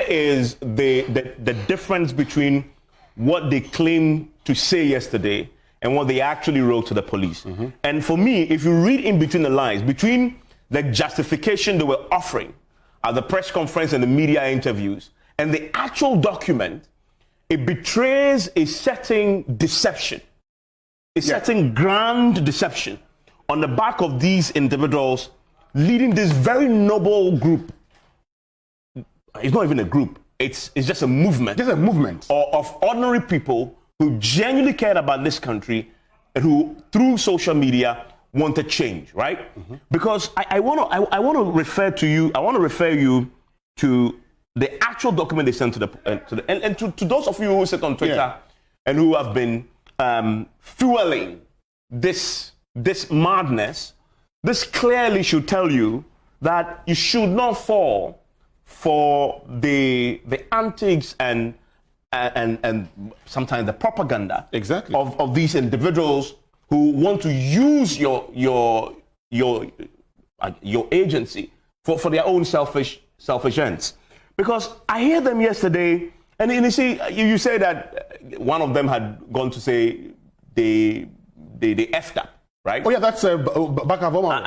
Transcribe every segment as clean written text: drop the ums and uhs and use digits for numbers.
is the difference between what they claim to say yesterday and what they actually wrote to the police. And for me, if you read in between the lines, between the justification they were offering at the press conference and the media interviews and the actual document, it betrays a certain deception, a certain grand deception on the back of these individuals leading this very noble group. It's not even a group. It's just a movement. Just a movement of ordinary people who genuinely cared about this country and who, through social media, wanted change, right? Because I want to refer to you. I want to refer you to the actual document they sent to to those of you who sit on Twitter and who have been fueling this madness. This clearly should tell you that you should not fall for the antics and sometimes the propaganda of these individuals who want to use your agency for their own selfish ends. Because I hear them yesterday, and you see, you say that one of them had gone to say they effed up, right? Oh yeah, that's Bakavoma.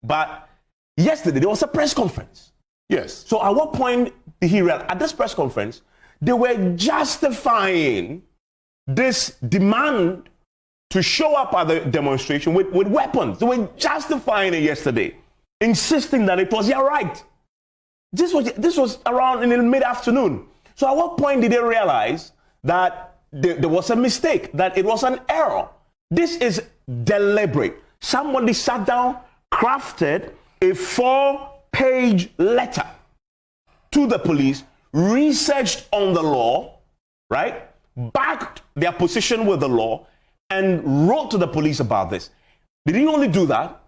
But yesterday there was a press conference. Yes. So at what point did he realize? At this press conference, they were justifying this demand to show up at the demonstration with weapons. They were justifying it yesterday, insisting that it was their right. This was around in the mid-afternoon. So at what point did they realize that there was a mistake, that it was an error? This is deliberate. Somebody sat down, crafted a 4-page letter to the police, researched on the law, right? Backed their position with the law, and wrote to the police about this. They didn't only do that,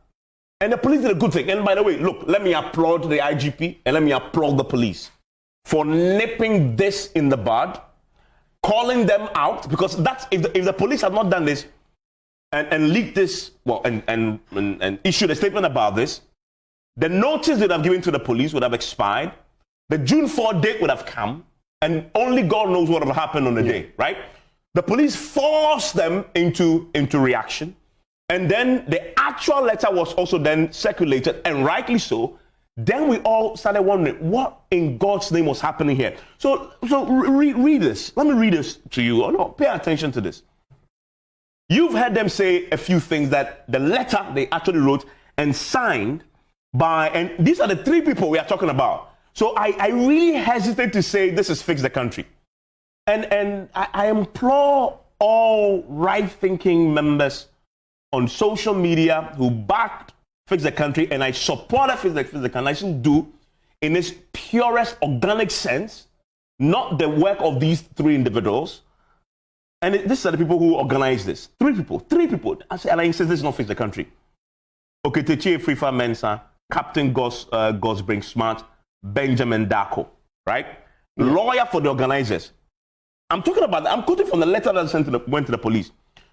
and the police did a good thing. And by the way, look, let me applaud the IGP and let me applaud the police for nipping this in the bud, calling them out, because that's if the police had not done this and leaked this, well, and issued a statement about this, the notice they'd have given to the police would have expired. The June 4 date would have come, and only God knows what would have happened on the day, right? The police forced them into reaction. And then the actual letter was also then circulated, and rightly so. Then we all started wondering what in God's name was happening here. So read this. Let me read this to you. Oh, no, pay attention to this. You've heard them say a few things that the letter they actually wrote and signed by, and these are the 3 people we are talking about. So I really hesitate to say this is Fix the Country. And I implore all right-thinking members on social media who backed Fix the Country, and I support Fix the Country, I should do in its purest organic sense, not the work of these 3 individuals. And these are the people who organized this. 3 people. And I insist this is not Fix the Country. Okay, Teche Frifa Mensah, Captain Gosbring Smart, Benjamin Dako, right? Lawyer for the organizers. I'm quoting from the letter that went to the police.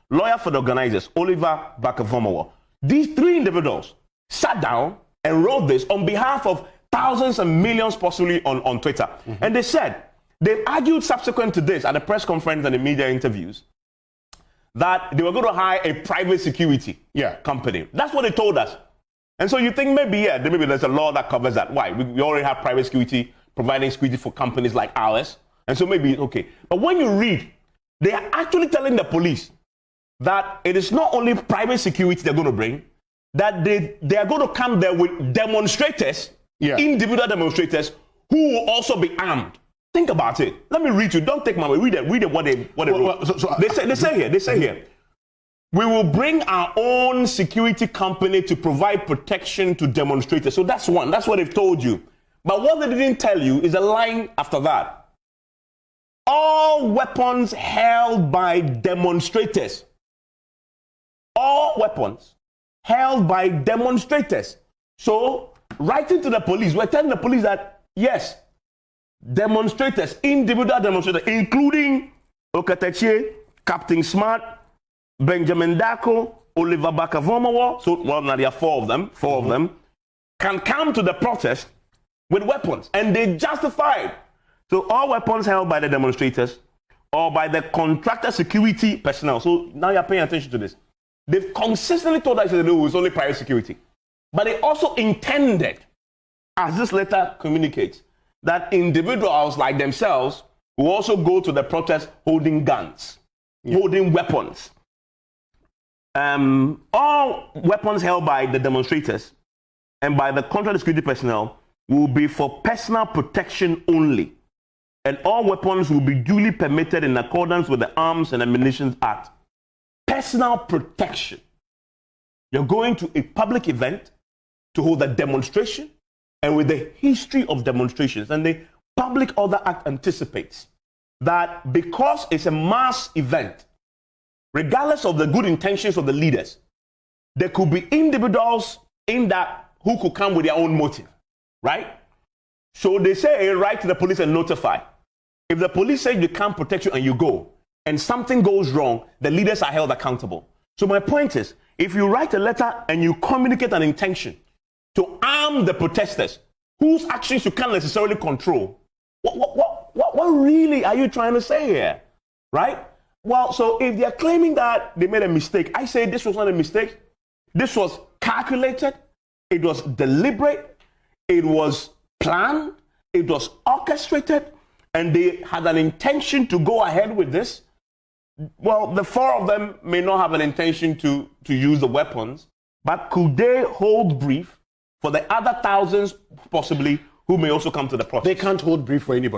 Lawyer for the organizers, Oliver Bakavoma. These 3 individuals sat down and wrote this on behalf of thousands and millions possibly on Twitter. And they said, they argued subsequent to this at the press conference and the media interviews that they were going to hire a private security company. That's what they told us. And so you think maybe there's a law that covers that. Why? We already have private security providing security for companies like ours. And so maybe it's okay. But when you read, they are actually telling the police that it is not only private security they're going to bring, that they are going to come there with demonstrators, individual demonstrators, who will also be armed. Think about it. Let me read you. Don't take my word. Read it. What they wrote. They say here. We will bring our own security company to provide protection to demonstrators. So that's one. That's what they've told you. But what they didn't tell you is a line after that. All weapons held by demonstrators. All weapons held by demonstrators. So, writing to the police, we're telling the police that, yes, demonstrators, individual demonstrators, including Okateche, Captain Smart, Benjamin Dako, Oliver Bakavomawa, so, well, now there are 4 of them, can come to the protest with weapons, and they justified. So all weapons held by the demonstrators or by the contractor security personnel. So now you're paying attention to this. They've consistently told us that it was only private security. But they also intended, as this letter communicates, that individuals like themselves will also go to the protest holding guns, holding weapons. All weapons held by the demonstrators and by the contractor security personnel will be for personal protection only. And all weapons will be duly permitted in accordance with the Arms and Ammunition Act. Personal protection. You're going to a public event to hold a demonstration, and with the history of demonstrations, and the Public Order Act anticipates that because it's a mass event, regardless of the good intentions of the leaders, there could be individuals in that who could come with their own motive, right? So they say, write to the police and notify. If the police say they can't protect you and you go, and something goes wrong, the leaders are held accountable. So my point is, if you write a letter and you communicate an intention to arm the protesters, whose actions you can't necessarily control, what really are you trying to say here, right? Well, so if they're claiming that they made a mistake, I say this was not a mistake. This was calculated. It was deliberate. It was planned. It was orchestrated. And they had an intention to go ahead with this. Well, the four of them may not have an intention to use the weapons, but could they hold brief for the other thousands, possibly, who may also come to the protest? They can't hold brief for anybody.